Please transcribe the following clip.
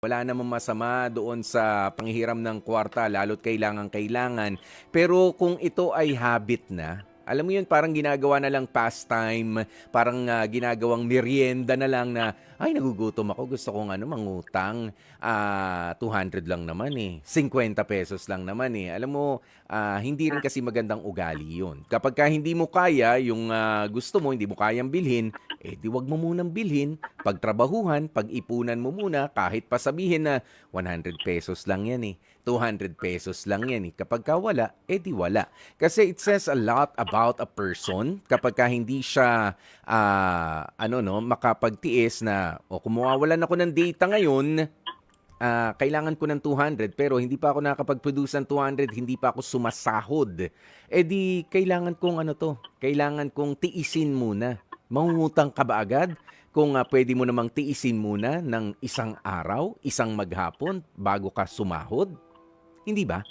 Wala namang masama doon sa panghihiram ng kwarta lalo't kailangang-kailangan. Pero kung ito ay habit na, alam mo yun, parang ginagawa na lang pastime, parang ginagawang merienda na lang na, ay, nagugutom ako, gusto kong mangutang. 200 lang naman eh, 50 pesos lang naman eh. Alam mo, hindi rin kasi magandang ugali yun. Kapag ka hindi mo kaya, yung gusto mo, hindi mo kayang bilhin, di wag mo munang bilhin, pagtrabahuhan, pag-ipunan mo muna, kahit pa sabihin na 100 pesos lang yan eh, 200 pesos lang yan eh. Kapag ka wala, di wala. Kasi it says a lot about a person kapag ka hindi siya makapagtiis na kung mawawalan ako ng data ngayon, kailangan ko ng 200 pero hindi pa ako nakapag-produce ng 200, hindi pa ako sumasahod. Di kailangan kong kailangan kong tiisin muna. Mangungutang ka ba agad? Kung pwede mo namang tiisin muna ng isang araw, isang maghapon bago ka sumahod, hindi ba?